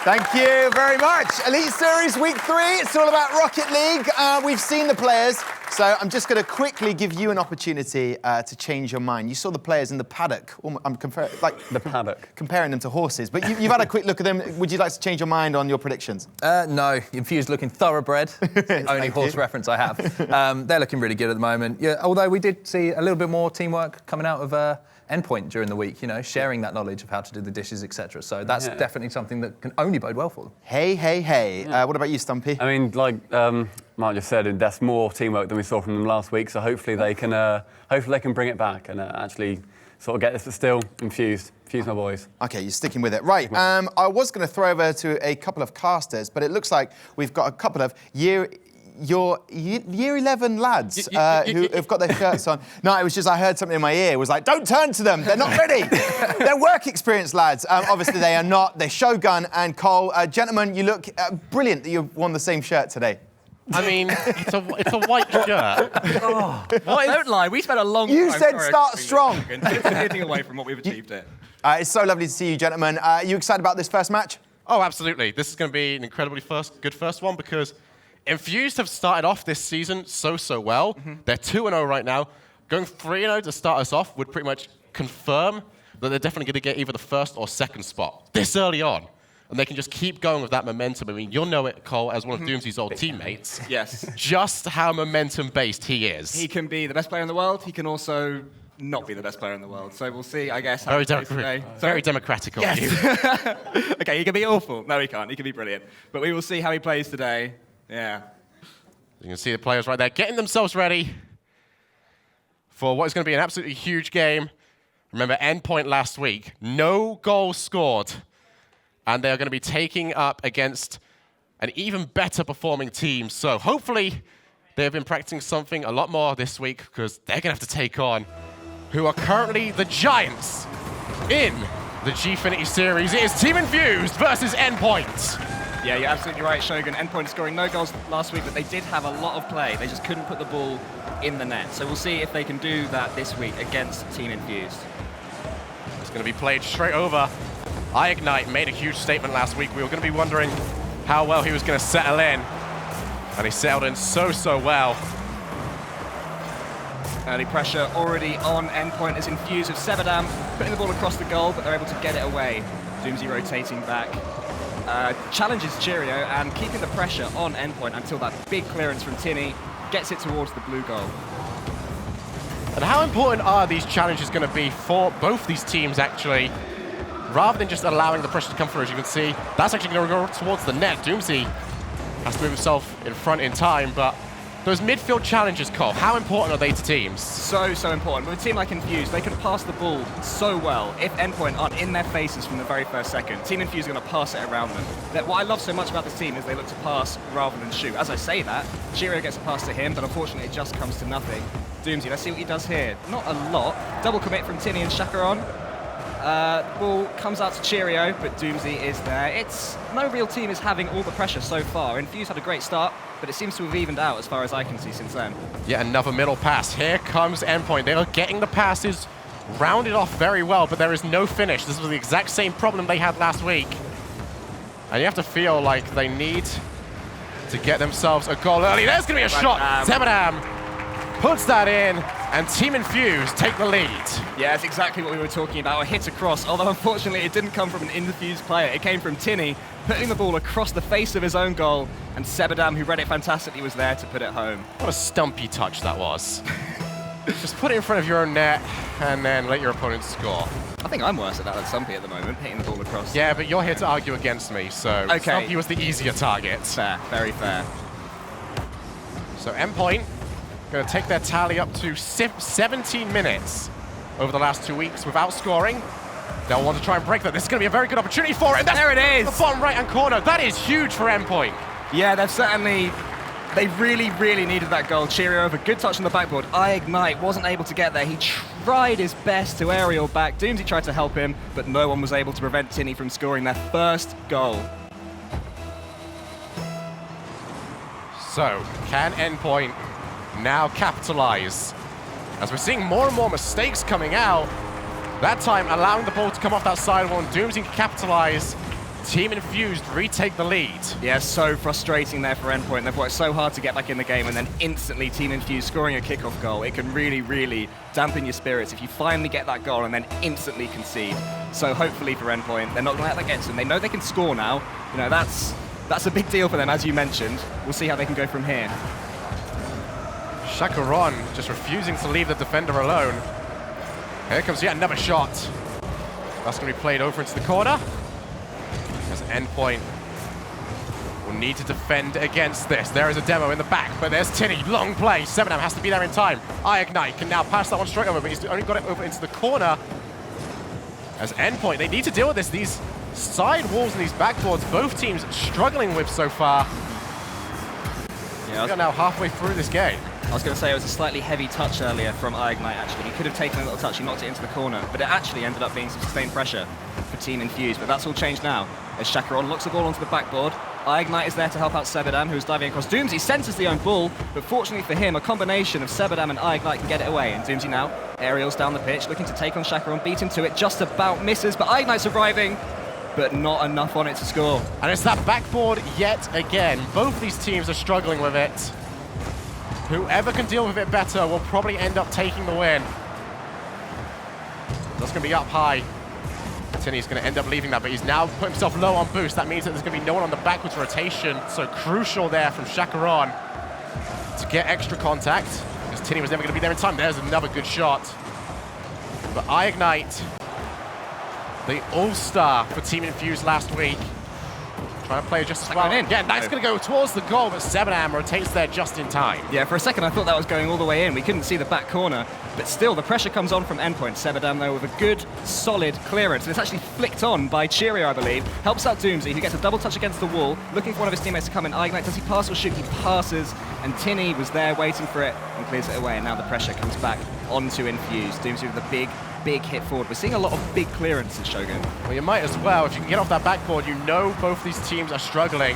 Thank you very much. Elite Series Week 3, it's all about Rocket League. We've seen the players, so I'm just going to quickly give you an opportunity to change your mind. You saw the players in the paddock. I'm comparing them to horses, but you've had a quick look at them. Would you like to change your mind on your predictions? No, Infused looking thoroughbred. Only horse reference I have. They're looking really good at the moment. Yeah, although we did see a little bit more teamwork coming out of Endpoint during the week, you know, sharing that knowledge of how to do the dishes, etc. So that's definitely something that can only bode well for them. Hey. What about you, Stumpy? I mean, like Mark just said, that's more teamwork than we saw from them last week. So hopefully they can bring it back and actually sort of get this. But still, Infused my boys. Okay, you're sticking with it. Right, I was going to throw over to a couple of casters, but it looks like we've got a couple of Year 11 lads who have got their shirts on. No, it was just I heard something in my ear. It was like, don't turn to them. They're not ready. They're work experience lads. Obviously, they are not. They're Shogun and Cole. Gentlemen, you look brilliant that you've worn the same shirt today. I mean, it's a white shirt. Don't lie, we spent a long time... You said start strong. Getting away from what we've achieved here. It's so lovely to see you, gentlemen. Are you excited about this first match? Oh, absolutely. This is going to be an incredibly good first one because Infused have started off this season so well. They're 2-0 right now. Going 3-0 to start us off would pretty much confirm that they're definitely going to get either the first or second spot this early on. And they can just keep going with that momentum. I mean, you'll know it, Cole, as one of Doomsy's old teammates. Yes. Just how momentum-based he is. He can be the best player in the world. He can also not be the best player in the world. So we'll see, I guess, how Very, he plays today. very democratic of you. Okay, he can be awful. No, he can't. He can be brilliant. But we will see how he plays today. Yeah. You can see the players right there getting themselves ready for what is going to be an absolutely huge game. Remember, Endpoint last week, no goals scored. And they're going to be taking up against an even better performing team. So hopefully they've been practicing something a lot more this week because they're going to have to take on who are currently the giants in the Gfinity series. It is Team Infused versus Endpoint. Yeah, you're absolutely right, Shogun. Endpoint scoring no goals last week, but they did have a lot of play. They just couldn't put the ball in the net. So we'll see if they can do that this week against Team Infused. It's going to be played straight over. Ignite made a huge statement last week. We were going to be wondering how well he was going to settle in. And he settled in so well. Early pressure already on Endpoint as Infused with Sebadam putting the ball across the goal, but they're able to get it away. Doomsy rotating back. Challenges Cheerio and keeping the pressure on Endpoint until that big clearance from Tinny gets it towards the blue goal. And how important are these challenges going to be for both these teams, actually? Rather than just allowing the pressure to come through, as you can see, that's actually going to go towards the net. Doomsy has to move himself in front in time, but those midfield challenges, Cole, how important are they to teams? So important. With a team like Infused, they can pass the ball so well. If Endpoint aren't in their faces from the very first second, Team Infused are going to pass it around them. What I love so much about this team is they look to pass rather than shoot. As I say that, Cheerio gets a pass to him, but unfortunately it just comes to nothing. Doomsy, let's see what he does here. Not a lot. Double commit from Tinny and Shakaron. Ball comes out to Cheerio, but Doomsy is there. No real team is having all the pressure so far. Infused had a great start, but it seems to have evened out as far as I can see since then. Yeah, another middle pass. Here comes Endpoint. They are getting the passes rounded off very well, but there is no finish. This was the exact same problem they had last week. And you have to feel like they need to get themselves a goal early. There's going to be a shot. Sebadam puts that in, and Team Infused take the lead. Yeah, that's exactly what we were talking about, a hit across, although unfortunately it didn't come from an Infused player. It came from Tinny, putting the ball across the face of his own goal, and Sebadam, who read it fantastically, was there to put it home. What a stumpy touch that was. Just put it in front of your own net, and then let your opponent score. I think I'm worse at that than Stumpy at the moment, hitting the ball across. Yeah, but you're here to argue against me, so okay. Stumpy was the easier target. Fair, very fair. So Endpoint going to take their tally up to 17 minutes over the last 2 weeks without scoring. They'll want to try and break that. This is going to be a very good opportunity for it. And there it is! The bottom right-hand corner. That is huge for Endpoint. Yeah, they really needed that goal. Cheerio over, good touch on the backboard. Ignite wasn't able to get there. He tried his best to aerial back. Doomsy tried to help him, but no one was able to prevent Tinny from scoring their first goal. So, can Endpoint now capitalize? As we're seeing more and more mistakes coming out, that time allowing the ball to come off that sidewall, and Doomsy can capitalize Team Infused retake the lead. Yeah, so frustrating there for Endpoint. They've worked so hard to get back in the game, and then instantly Team Infused scoring a kickoff goal. It can really, really dampen your spirits if you finally get that goal and then instantly concede. So hopefully for Endpoint, they're not going to let that get to them. They know they can score now. You know, that's a big deal for them, as you mentioned. We'll see how they can go from here. Chacaron just refusing to leave the defender alone. Here comes yet another shot. That's going to be played over into the corner. As Endpoint will need to defend against this. There is a demo in the back, but there's Tinny. Long play. 7am has to be there in time. Ignite can now pass that one straight over, but he's only got it over into the corner. As Endpoint, they need to deal with this. These side walls and these backboards, both teams struggling with so far. Yeah, we are now halfway through this game. I was going to say it was a slightly heavy touch earlier from Ignite, actually. He could have taken a little touch, he knocked it into the corner, but it actually ended up being some sustained pressure for Team Infused. But that's all changed now, as Chacaron locks the ball onto the backboard. Ignite is there to help out Sebedam, who's diving across. Doomsy centers the own ball, but fortunately for him, a combination of Sebedam and Ignite can get it away. And Doomsy now aerials down the pitch, looking to take on Chacaron, beat him to it, just about misses, but Ignite's arriving, but not enough on it to score. And it's that backboard yet again. Both these teams are struggling with it. Whoever can deal with it better will probably end up taking the win. That's going to be up high. Tinny's going to end up leaving that, but he's now put himself low on boost. That means that there's going to be no one on the backwards rotation. So crucial there from Chacaron to get extra contact, because Tinny was never going to be there in time. There's another good shot. But Ignite, the all-star for Team Infused last week, trying to play just as well. Yeah, that's going to go towards the goal, but 7am rotates there just in time. Yeah, for a second I thought that was going all the way in. We couldn't see the back corner, but still the pressure comes on from Endpoint. Sebedam, though, with a good, solid clearance. And it's actually flicked on by Cheerio, I believe. Helps out Doomsy, who gets a double touch against the wall, looking for one of his teammates to come in. Ignite, does he pass or shoot? He passes, and Tinny was there waiting for it and clears it away. And now the pressure comes back onto Infused. Doomsy with a big hit forward. We're seeing a lot of big clearances, Shogun. Well, you might as well. If you can get off that backboard, you know both these teams are struggling.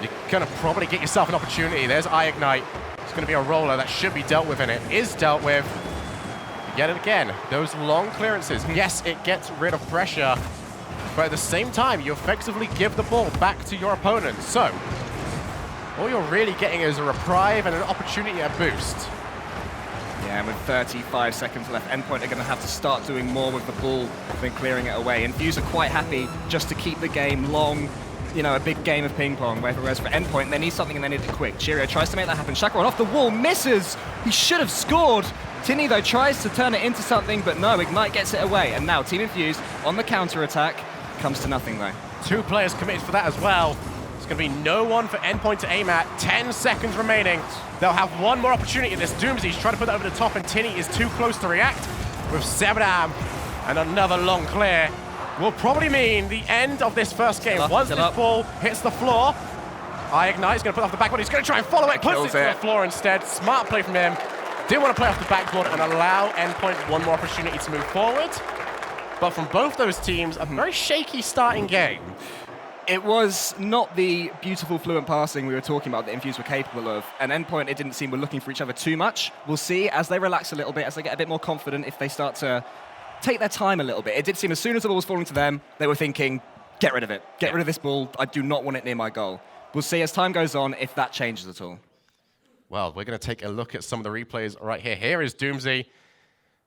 You're going to probably get yourself an opportunity. There's Ignite. It's going to be a roller that should be dealt with, and it is dealt with. Yet again, those long clearances. Yes, it gets rid of pressure, but at the same time, you effectively give the ball back to your opponent. So, all you're really getting is a reprieve and an opportunity at boost. Yeah, and with 35 seconds left, Endpoint are going to have to start doing more with the ball than clearing it away. Infuse are quite happy just to keep the game long, you know, a big game of ping pong, whereas for Endpoint, they need something and they need it quick. Cheerio tries to make that happen. Chacaron off the wall, misses! He should have scored! Tinny, though, tries to turn it into something, but no, Ignite gets it away. And now Team Infused on the counter-attack, comes to nothing, though. 2 players committed for that as well. There's going to be no one for Endpoint to aim at. 10 seconds remaining. They'll have one more opportunity. This Doomsy's trying to put that over the top, and Tinny is too close to react. With Sebedam and another long clear will probably mean the end of this first game. Once this ball hits the floor, Ignite's going to put it off the backboard. He's going to try and follow it. Puts it to the floor instead. Smart play from him. Didn't want to play off the backboard and allow Endpoint one more opportunity to move forward. But from both those teams, a very shaky starting game. It was not the beautiful, fluent passing we were talking about that Infused were capable of. And Endpoint, it didn't seem, were looking for each other too much. We'll see as they relax a little bit, as they get a bit more confident, if they start to take their time a little bit. It did seem as soon as the ball was falling to them, they were thinking, get rid of it. Get rid of this ball. I do not want it near my goal. We'll see as time goes on if that changes at all. Well, we're going to take a look at some of the replays right here. Here is Doomsy.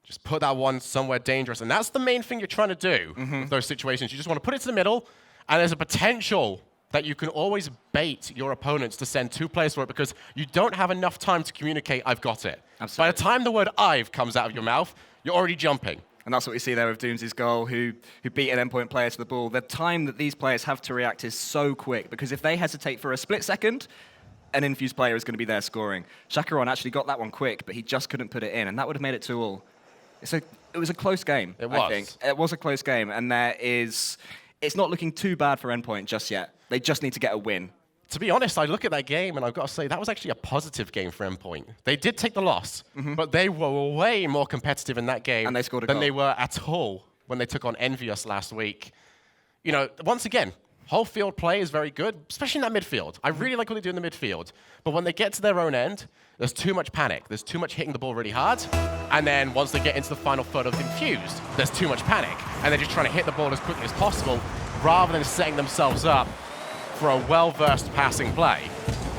Just put that one somewhere dangerous. And that's the main thing you're trying to do with those situations. You just want to put it to the middle, and there's a potential that you can always bait your opponents to send 2 players for it because you don't have enough time to communicate, I've got it. Absolutely. By the time the word I've comes out of your mouth, you're already jumping. And that's what we see there with Doomsy's goal, who beat an Endpoint player to the ball. The time that these players have to react is so quick, because if they hesitate for a split second, an Infused player is going to be there scoring. Chacaron actually got that one quick, but he just couldn't put it in, and that would have made it 2-2. It was a close game, I think. It was a close game, and it's not looking too bad for Endpoint just yet. They just need to get a win. To be honest, I look at that game, and I've got to say, that was actually a positive game for Endpoint. They did take the loss, but they were way more competitive in that game and they scored a than goal. they were at all when they took on Envious last week. You know, once again, whole field play is very good, especially in that midfield. I really like what they do in the midfield. But when they get to their own end, there's too much panic. There's too much hitting the ball really hard. And then once they get into the final third of Infused, there's too much panic. And they're just trying to hit the ball as quickly as possible. rather than setting themselves up for a well-versed passing play.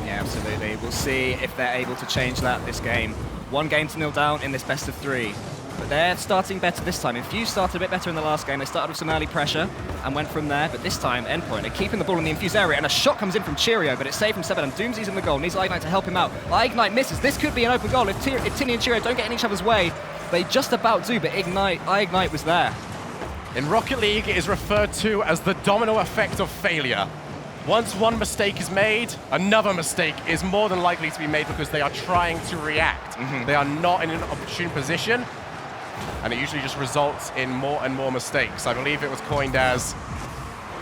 Yeah, absolutely. We'll see if they're able to change that this game. 1 game to 0 down in this best of 3. But they're starting better this time. Infused started a bit better in the last game. They started with some early pressure and went from there. But this time, Endpoint are keeping the ball in the Infused area, and a shot comes in from Cheerio, but it's saved from Sebadam. Doomsy's in the goal. Needs Ignite to help him out. Ignite misses. This could be an open goal if Tini and Cheerio don't get in each other's way. They just about do, but Ignite was there. In Rocket League, it is referred to as the domino effect of failure. Once one mistake is made, another mistake is more than likely to be made because they are trying to react. They are not in an opportune position, and it usually just results in more and more mistakes. I believe it was coined as,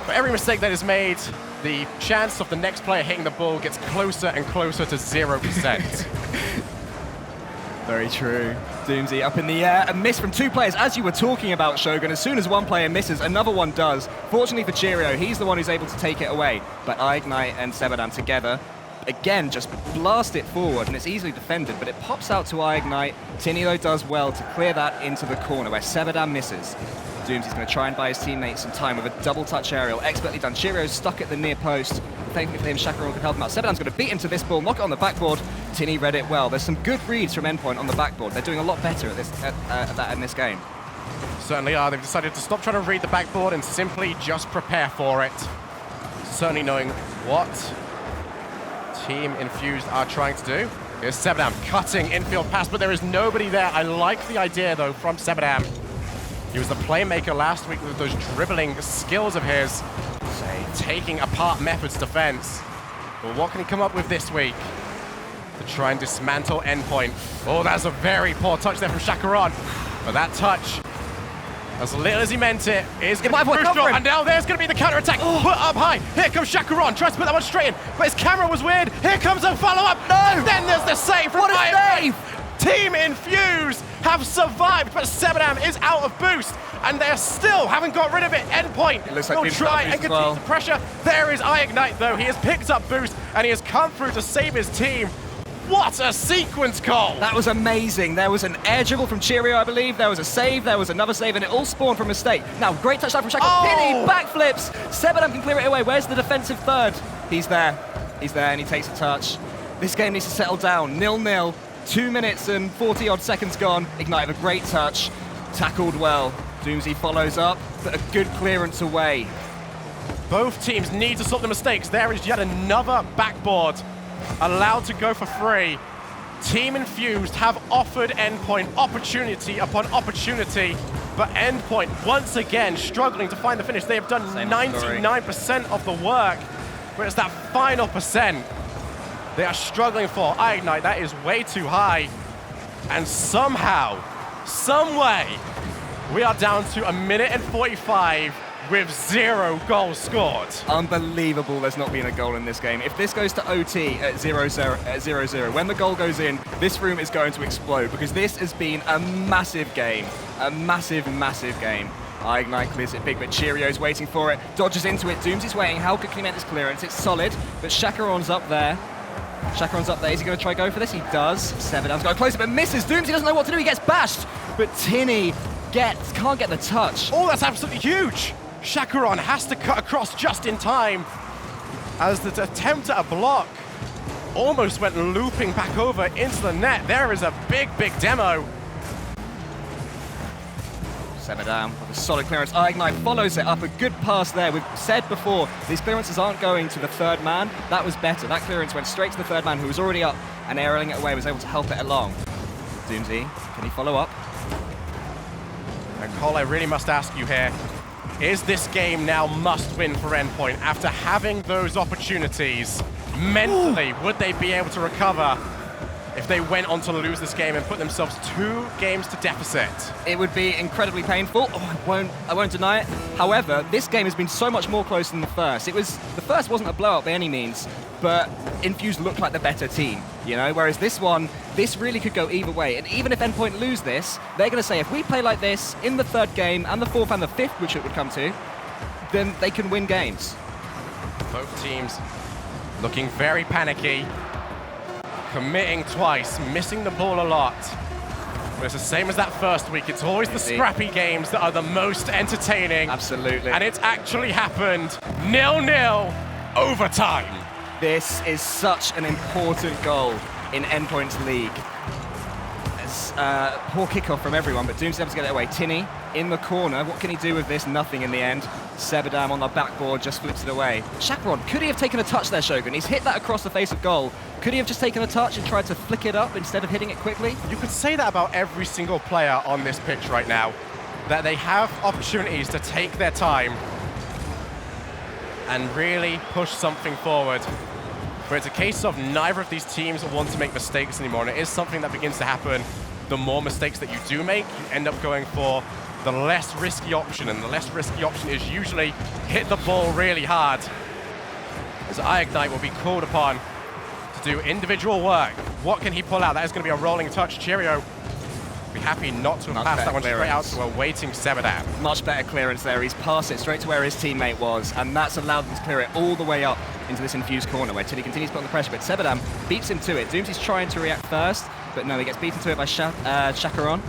for every mistake that is made, the chance of the next player hitting the ball gets closer and closer to 0%. Very true. Doomsy up in the air, a miss from 2 players, as you were talking about, Shogun. As soon as one player misses, another one does. Fortunately for Cheerio, he's the one who's able to take it away. But Ignite and Sebadam together, again, just blast it forward, and it's easily defended, but it pops out to Ignite. Tini, though, does well to clear that into the corner, where Sebadam misses. Doomsy's going to try and buy his teammates some time with a double-touch aerial. Expertly done. Cheerio's stuck at the near post. Thankfully for him, Chacaron could help him out. Sebadam's going to beat into this ball, knock it on the backboard. Tini read it well. There's some good reads from Endpoint on the backboard. They're doing a lot better at that in this game. Certainly are. They've decided to stop trying to read the backboard and simply just prepare for it. Certainly knowing what Team Infused are trying to do. Here's Sebadam cutting infield pass, but there is nobody there. I like the idea, though, from Sebadam. He was the playmaker last week with those dribbling skills of his, taking apart Method's defense. Well, what can he come up with this week to try and dismantle Endpoint? Oh, that's a very poor touch there from Chacaron. But that touch, as little as he meant it, is going to be crucial. And now there's going to be the counter-attack. Put up high. Here comes Chacaron. Tries to put that one straight in, but his camera was weird. Here comes a follow-up. No! Then there's the save from Ignite. Team Infused have survived, but Sebadam is out of boost, and they still haven't got rid of it. Endpoint will try and continue the pressure. There is Ignite, though. He has picked up boost, and he has come through to save his team. What a sequence, Cole! That was amazing. There was an air dribble from Cheerio, I believe. There was a save, there was another save, and it all spawned from a mistake. Now, great touchdown from Chacaron. Tini backflips. Sebadam can clear it away. Where's the defensive third? He's there. He's there, and he takes a touch. This game needs to settle down. 0-0. 2 minutes and 40-odd seconds gone. Ignite with a great touch. Tackled well. Doomsy follows up, but a good clearance away. Both teams need to stop the mistakes. There is yet another backboard allowed to go for free. Team Infused have offered Endpoint opportunity upon opportunity, but Endpoint once again struggling to find the finish. They have done 99% of the work, but it's that final percent they are struggling for. Ignite, that is way too high. And somehow, some way, we are down to 1 minute and 45 with 0 goals scored. Unbelievable there's not been a goal in this game. If this goes to OT at 0-0, when the goal goes in, this room is going to explode, because this has been a massive game. A massive, massive game. Ignite clears it big, but Cheerio's waiting for it. Dodges into it. Doomsy's waiting. How could he make this clearance? It's solid, but Chacaron's up there. Chacaron's up there. Is he going to try go for this? He does. Sebadam's got close, but misses. Doomsy doesn't know what to do. He gets bashed, but Tini can't get the touch. Oh, that's absolutely huge. Chacaron has to cut across just in time, as the attempt at a block almost went looping back over into the net. There is a big, big demo. Sebadam with a solid clearance. Ignite follows it up. A good pass there. We've said before, these clearances aren't going to the third man. That was better. That clearance went straight to the third man, who was already up, and aerialing it away was able to help it along. Doomsy, can he follow up? And Cole, I really must ask you here, is this game now must win for Endpoint? After having those opportunities, mentally, would they be able to recover if they went on to lose this game and put themselves 2 games to deficit? It would be incredibly painful. Oh, I won't deny it. However, this game has been so much more close than the first. The first wasn't a blowout by any means, but Infused looked like the better team, you know? Whereas this one, this really could go either way. And even if Endpoint lose this, they're going to say, if we play like this in the 3rd game and the 4th and the 5th, which it would come to, then they can win games. Both teams looking very panicky, committing twice, missing the ball a lot. But it's the same as that first week. It's always the scrappy games that are the most entertaining. Absolutely. And it's actually happened 0-0 overtime. This is such an important goal in Endpoint's league. It's poor kickoff from everyone, but Doomsday able to get it away. Tinny in the corner. What can he do with this? Nothing in the end. Sebadam on the backboard just flips it away. Chakaron, could he have taken a touch there, Shogun? He's hit that across the face of goal. Could he have just taken a touch and tried to flick it up instead of hitting it quickly? You could say that about every single player on this pitch right now, that they have opportunities to take their time and really push something forward. But it's a case of neither of these teams want to make mistakes anymore, and it is something that begins to happen. The more mistakes that you do make, you end up going for the less risky option, and the less risky option is usually hit the ball really hard. As Ignite will be called upon to do individual work. What can he pull out? That is going to be a rolling touch. Cheerio be happy not to have passed that one straight out to a waiting Sebadam. Much better clearance there. He's passed it straight to where his teammate was, and that's allowed them to clear it all the way up into this infused corner where Tilly continues to put on the pressure, but Sebadam beats him to it. Doomsy's trying to react first, but no, he gets beaten to it by Chakaron.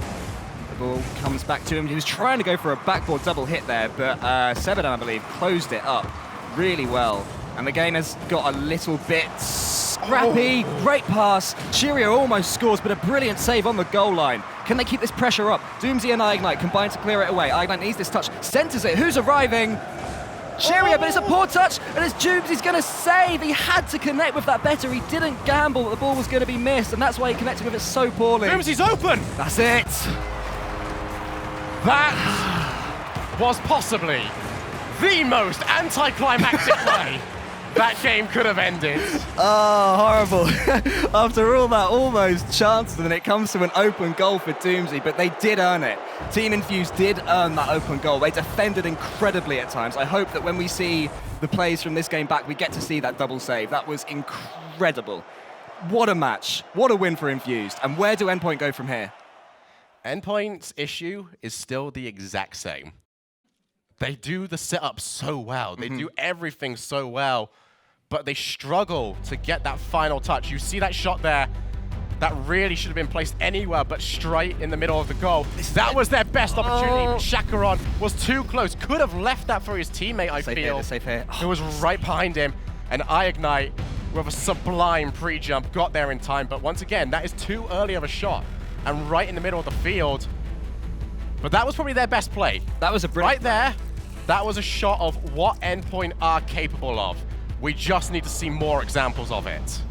The ball comes back to him. He was trying to go for a backboard double hit there, but Sebadam, I believe, closed it up really well. And the game has got a little bit scrappy. Great pass. Cheerio almost scores, but a brilliant save on the goal line. Can they keep this pressure up? Doomsy and Ignite combine to clear it away. Ignite needs this touch. Centers it. Who's arriving? Cheerio, but it's a poor touch, and it's Doomsy's going to save. He had to connect with that better. He didn't gamble that the ball was going to be missed, and that's why he connected with it so poorly. Doomsy's open! That's it. That was possibly the most anticlimactic way that game could have ended. Oh, horrible. After all that almost chance, and then it comes to an open goal for Doomsy, but they did earn it. Team Infused did earn that open goal. They defended incredibly at times. I hope that when we see the plays from this game back, we get to see that double save. That was incredible. What a match. What a win for Infused. And where do Endpoint go from here? Endpoint's issue is still the exact same. They do the setup so well. They do everything so well, but they struggle to get that final touch. You see that shot there, that really should have been placed anywhere but straight in the middle of the goal. That was their best opportunity, but Chakaron was too close. Could have left that for his teammate, I feel. Safe here. Who was right behind him. And Ignite, with a sublime pre-jump, got there in time. But once again, that is too early of a shot. And right in the middle of the field. But that was probably their best play. That was a brilliant right there. That was a shot of what Endpoint are capable of. We just need to see more examples of it.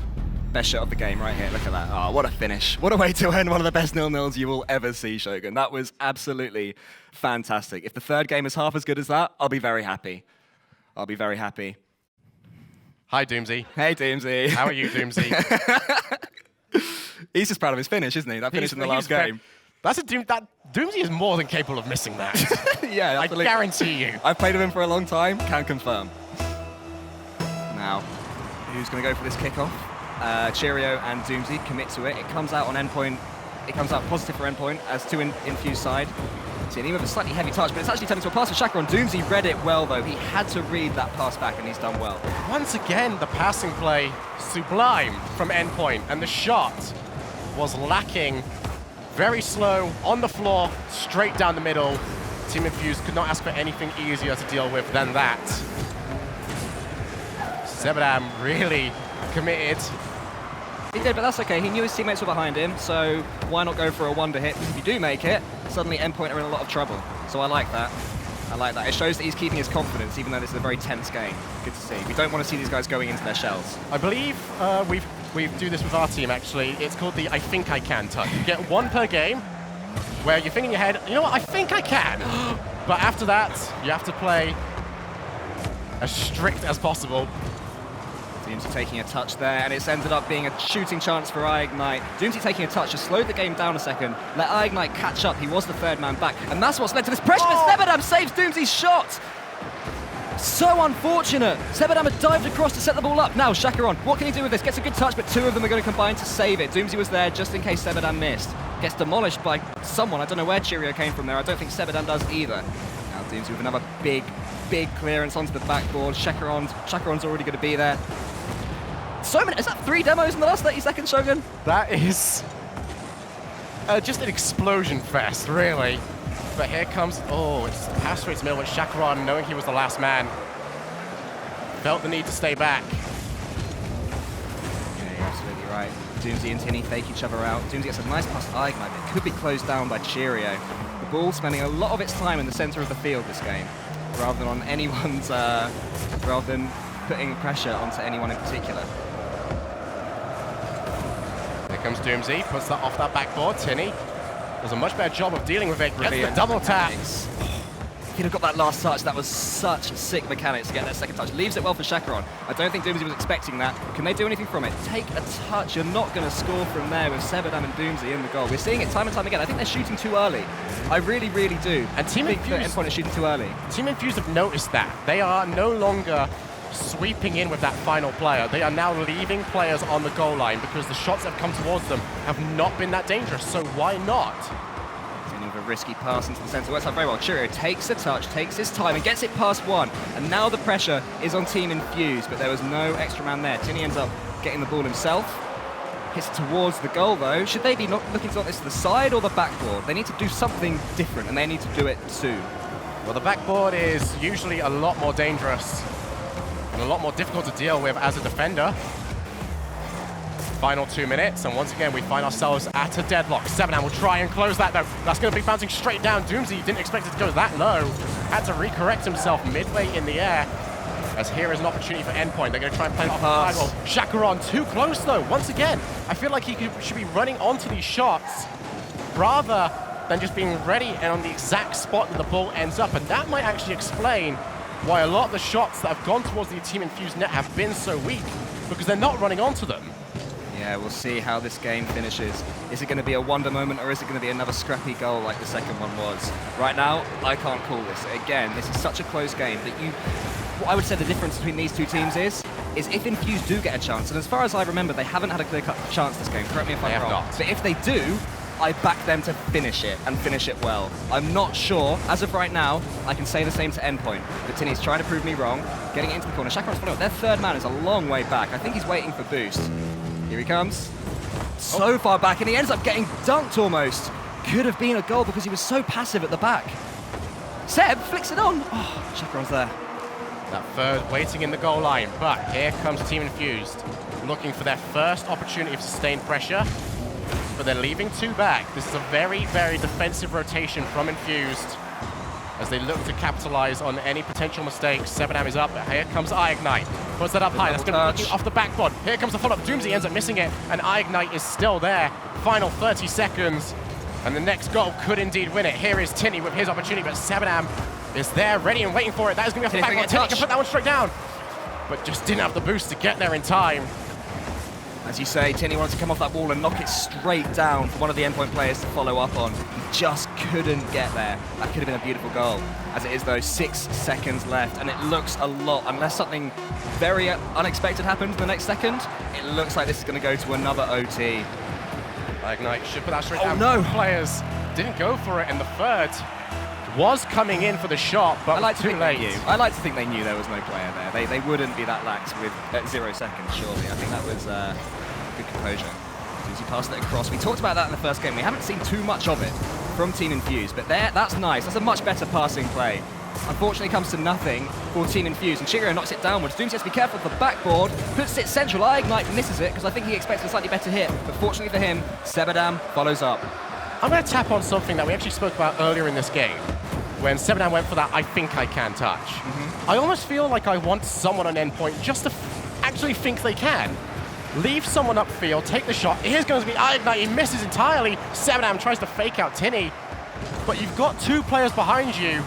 Best shot of the game right here. Look at that. Oh, what a finish. What a way to end one of the best 0-0s you will ever see, Shogun. That was absolutely fantastic. If the third game is half as good as that, I'll be very happy. I'll be very happy. Hi, Doomsy. Hey, Doomsy. How are you, Doomsy? He's just proud of his finish, isn't he? That finish in the last game. That's Doomsy is more than capable of missing that. Yeah, absolutely. I guarantee you. I've played with him for a long time, can confirm. Now, who's going to go for this kickoff? Cheerio and Doomsy commit to it. It comes out on Endpoint. It comes out positive for Endpoint as two Infused side. Tinny with a slightly heavy touch, but it's actually turned into a pass for Chakaron. Doomsy read it well, though. He had to read that pass back, and he's done well. Once again, the passing play sublime from Endpoint, and the shot was lacking. Very slow, on the floor, straight down the middle. Team Infused could not ask for anything easier to deal with than that. Sebadam really committed. He did, but that's okay. He knew his teammates were behind him, so why not go for a wonder hit? Because if you do make it, suddenly Endpoint are in a lot of trouble. So I like that. I like that. It shows that he's keeping his confidence, even though this is a very tense game. Good to see. We don't want to see these guys going into their shells. I believe we do this with our team, actually. It's called the I think I can touch. You get one per game, where you think in your head, you know what, I think I can. But after that, you have to play as strict as possible. Doomsy taking a touch there, and it's ended up being a shooting chance for Ignite. Doomsy taking a touch, just slowed the game down a second, let Ignite catch up. He was the third man back, and that's what's led to this pressure. But Sebadam saves Doomsy's shot. So unfortunate. Sebadam had dived across to set the ball up. Now, Chakaron, what can he do with this? Gets a good touch, but two of them are going to combine to save it. Doomsy was there just in case Sebadam missed. Gets demolished by someone. I don't know where Cheerio came from there. I don't think Sebadam does either. Now, Doomsy with another big clearance onto the backboard. Chakaron's already going to be there. So many. Is that 3 demos in the last 30 seconds, Shogun? That is just an explosion fest, really. But here comes, it's the pass rates middle with Chakaron, knowing he was the last man. Felt the need to stay back. Yeah, you're absolutely right. Doomsy and Tinny fake each other out. Doomsy gets a nice pass to Ignite, but it could be closed down by Cheerio. The ball spending a lot of its time in the center of the field this game, rather than on anyone's, rather than putting pressure onto anyone in particular. Here comes Doomsy, puts that off that backboard. Tinny does a much better job of dealing with it. Gets the double tap. If he'd have got that last touch, that was such sick mechanics to get that second touch. Leaves it well for Chakaron. I don't think Doomsy was expecting that. Can they do anything from it? Take a touch. You're not going to score from there with Sebadam and Doomsy in the goal. We're seeing it time and time again. I think they're shooting too early. I really, really do. And Team Infused, Endpoint is shooting too early. Team Infused have noticed that. They are no longer sweeping in with that final player. They are now leaving players on the goal line because the shots that have come towards them have not been that dangerous. So why not? With a risky pass into the centre. Works out very well. Cheerio takes the touch, takes his time, and gets it past one. And now the pressure is on Team Infused, but there was no extra man there. Tinny ends up getting the ball himself. Hits it towards the goal, though. Should they be not looking to knock this to the side or the backboard? They need to do something different, and they need to do it soon. Well, the backboard is usually a lot more dangerous and a lot more difficult to deal with as a defender. Final 2 minutes, and once again we find ourselves at a deadlock. Sebadam will try and close that though. That's going to be bouncing straight down. Doomsy didn't expect it to go that low. Had to recorrect himself midway in the air. As here is an opportunity for Endpoint. They're going to try and play it off the sidewall. Chakaron too close though. Once again, I feel like he should be running onto these shots rather than just being ready and on the exact spot that the ball ends up. And that might actually explain why a lot of the shots that have gone towards the Team Infused net have been so weak, because they're not running onto them. Yeah, we'll see how this game finishes. Is it going to be a wonder moment, or is it going to be another scrappy goal like the second one was? Right now, I can't call this. Again, this is such a close game that what I would say the difference between these two teams is if Infused do get a chance, and as far as I remember, they haven't had a clear-cut chance this game. Correct me if I'm wrong. But if they do, I back them to finish it, and finish it well. I'm not sure. As of right now, I can say the same to Endpoint. But Tinny's trying to prove me wrong, getting it into the corner. Chakaron's following up. Their third man is a long way back. I think he's waiting for boost. Here he comes. So far back, and he ends up getting dunked almost. Could have been a goal because he was so passive at the back. Seb flicks it on. Oh, Chakaron's there. That third waiting in the goal line, but here comes Team Infused, looking for their first opportunity of sustained pressure, but they're leaving two back. This is a very, very defensive rotation from Infused as they look to capitalize on any potential mistakes. Sebadam is up. Here comes Ignite. Puts that up high. That's going to be off the backboard. Here comes the follow-up. Doomsy ends up missing it, and Ignite is still there. Final 30 seconds, and the next goal could indeed win it. Here is Tinny with his opportunity, but Sebadam is there, ready and waiting for it. That is going to be off the backboard. Tinny can put that one straight down, but just didn't have the boost to get there in time. As you say, Tinny wanted to come off that wall and knock it straight down for one of the Endpoint players to follow up on. He just couldn't get there. That could have been a beautiful goal. As it is, though, 6 seconds left, and it looks a lot, unless something very unexpected happens in the next second, it looks like this is going to go to another OT. Ignite should put that straight down. No. Players didn't go for it, and the third was coming in for the shot, but too late. I like to think they knew there was no player there. They wouldn't be that lax with 0 seconds, surely. I think that was good composure. He passed it across. We talked about that in the first game. We haven't seen too much of it from Team Infused, but that's nice. That's a much better passing play. Unfortunately, it comes to nothing for Team Infused, and Cheerio knocks it downwards. Doomsy has to be careful of the backboard, puts it central. Ignite misses it, because I think he expected a slightly better hit, but fortunately for him, Sebadam follows up. I'm going to tap on something that we actually spoke about earlier in this game, when Sebadam went for that I think I can touch. I almost feel like I want someone on Endpoint just to actually think they can. Leave someone upfield, take the shot. Here's going to be Ignite, he misses entirely. Sebadam tries to fake out Tinny, but you've got 2 players behind you.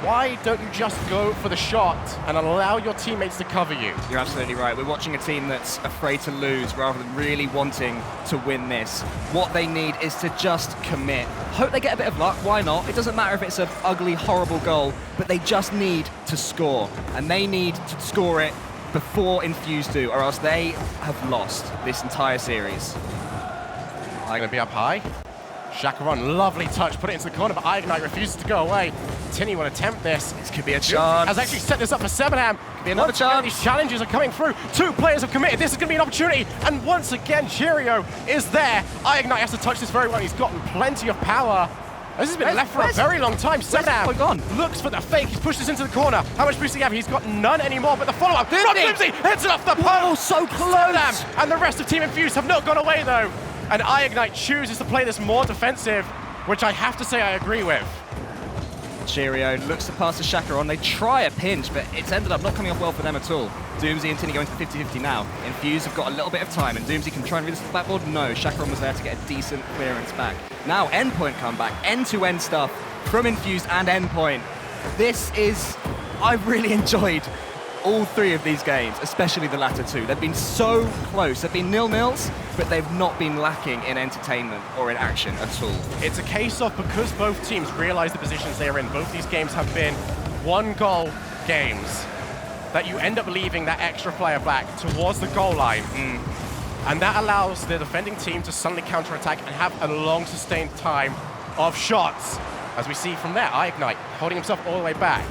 Why don't you just go for the shot and allow your teammates to cover you? You're absolutely right. We're watching a team that's afraid to lose rather than really wanting to win this. What they need is to just commit. Hope they get a bit of luck, why not? It doesn't matter if it's an ugly, horrible goal, but they just need to score. And they need to score it before Infused do, or else they have lost this entire series. Going to be up high. Chacaron, lovely touch, put it into the corner, but Ignite refuses to go away. Tinny will attempt this. This could be a chance. Has actually set this up for Sebadam. Could be another chance. These challenges are coming through. 2 players have committed. This is going to be an opportunity. And once again, Cheerio is there. Ignite has to touch this very well. He's gotten plenty of power. This has been left for a very long time. Sebadam looks for the fake. He's pushed this into the corner. How much boost does he have? He's got none anymore, but the follow-up. Doomsy hits it off the post. Oh, so close. Sebadam and the rest of Team Infused have not gone away, though. And Ignite chooses to play this more defensive, which I have to say I agree with. Cheerio looks to pass to Chacaron. They try a pinch, but it's ended up not coming off well for them at all. Doomsy and Tinny going to 50-50 now. Infused have got a little bit of time, and Doomsy can try and read this to the backboard. No, Chacaron was there to get a decent clearance back. Now Endpoint come back, end-to-end stuff from Infused and Endpoint. This is, I've really enjoyed all 3 of these games, especially the latter 2. They've been so close. They've been 0-0s, but they've not been lacking in entertainment or in action at all. It's a case of, because both teams realize the positions they're in, both these games have been 1-goal games, that you end up leaving that extra player back towards the goal line. And that allows the defending team to suddenly counterattack and have a long sustained time of shots. As we see from there, Ignite holding himself all the way back.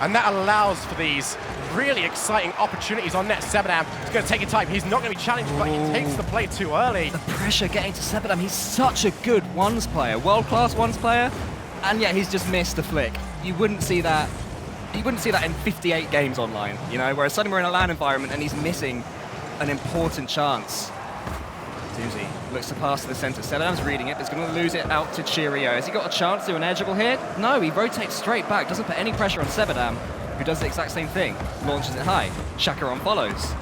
And that allows for these really exciting opportunities on net. Sebadam is going to take a time. He's not going to be challenged, but he takes the play too early. The pressure getting to Sebadam. He's such a good ones player, world-class ones player, and yet he's just missed a flick. You wouldn't see that. You wouldn't see that in 58 games online, you know. Whereas suddenly we're in a LAN environment and he's missing an important chance. Doomsy looks to pass to the center. Sebadam's reading it, but he's going to lose it out to Cheerio. Has he got a chance to do an edgeable here? No, he rotates straight back, doesn't put any pressure on Sebadam, who does the exact same thing. Launches it high. Chacaron follows.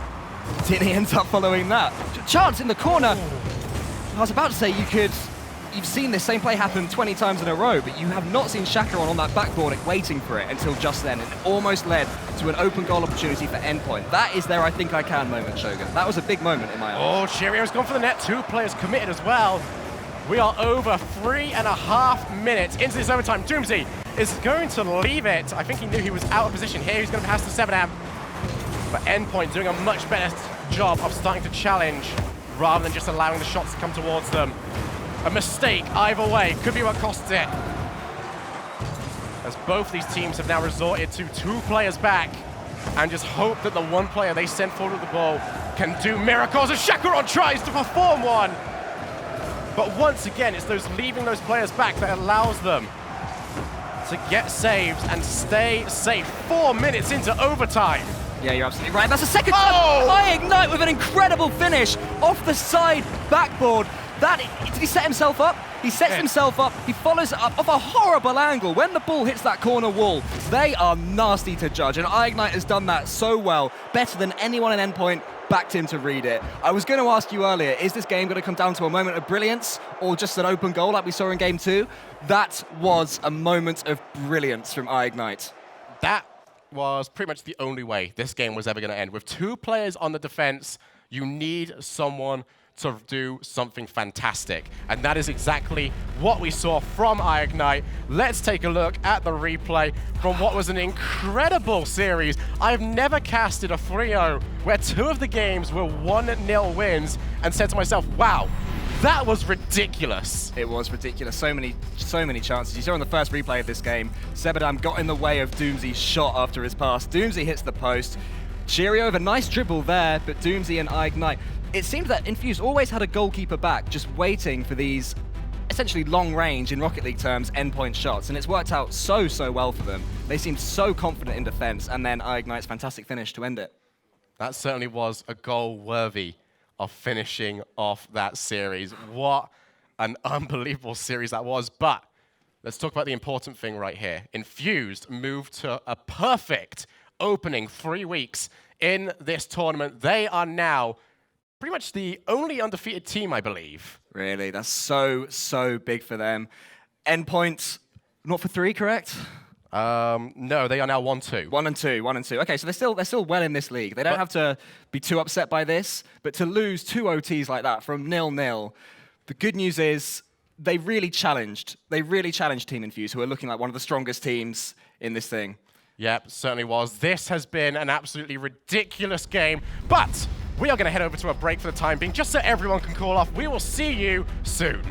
Tinny ends up following that. Chance in the corner. I was about to say you've seen this same play happen 20 times in a row, but you have not seen Chacaron on that backboard waiting for it until just then. It almost led to an open goal opportunity for Endpoint. That is their I think I can moment, Shogun. That was a big moment in my eyes. Oh, Cheerio's gone for the net. 2 players committed as well. We are over 3.5 minutes into this overtime. Doomsy is going to leave it. I think he knew he was out of position here. He's going to pass to Sebadam. But Endpoint doing a much better job of starting to challenge rather than just allowing the shots to come towards them. A mistake either way could be what costs it. As both these teams have now resorted to 2 players back and just hope that the 1 player they send forward with the ball can do miracles, as Chacaron tries to perform one. But once again, it's those leaving those players back that allows them to get saves and stay safe. 4 minutes into overtime. Yeah, you're absolutely right. That's a second time. Ignite with an incredible finish off the side backboard. Did he set himself up? He sets himself up, he follows it up off a horrible angle. When the ball hits that corner wall, they are nasty to judge, and Ignite has done that so well, better than anyone in Endpoint backed him to read it. I was going to ask you earlier, is this game going to come down to a moment of brilliance or just an open goal like we saw in Game 2? That was a moment of brilliance from Ignite. That was pretty much the only way this game was ever going to end. With 2 players on the defense, you need someone to do something fantastic. And that is exactly what we saw from Ignite. Let's take a look at the replay from what was an incredible series. I've never casted a 3-0 where 2 of the games were 1-0 wins and said to myself, wow, that was ridiculous. It was ridiculous. So many chances. You saw in the first replay of this game, Sebadam got in the way of Doomsy's shot after his pass. Doomsy hits the post. Cheerio with a nice dribble there, but Doomsy and Ignite. It seemed that Infused always had a goalkeeper back, just waiting for these essentially long range, in Rocket League terms, endpoint shots, and it's worked out so well for them. They seemed so confident in defense, and then Ignite's fantastic finish to end it. That certainly was a goal worthy of finishing off that series. What an unbelievable series that was. But let's talk about the important thing right here. Infused moved to a perfect opening 3 weeks in this tournament. They are now pretty much the only undefeated team, I believe. Really, that's so big for them. Endpoint, 0-3, correct? No, they are now 1-2. 1-2. Okay, so they're still well in this league. They don't have to be too upset by this, but to lose 2 OTs like that from 0-0, the good news is they really challenged Team Infused, who are looking like one of the strongest teams in this thing. Yep, certainly was. This has been an absolutely ridiculous game, but we are going to head over to a break for the time being, just so everyone can cool off. We will see you soon.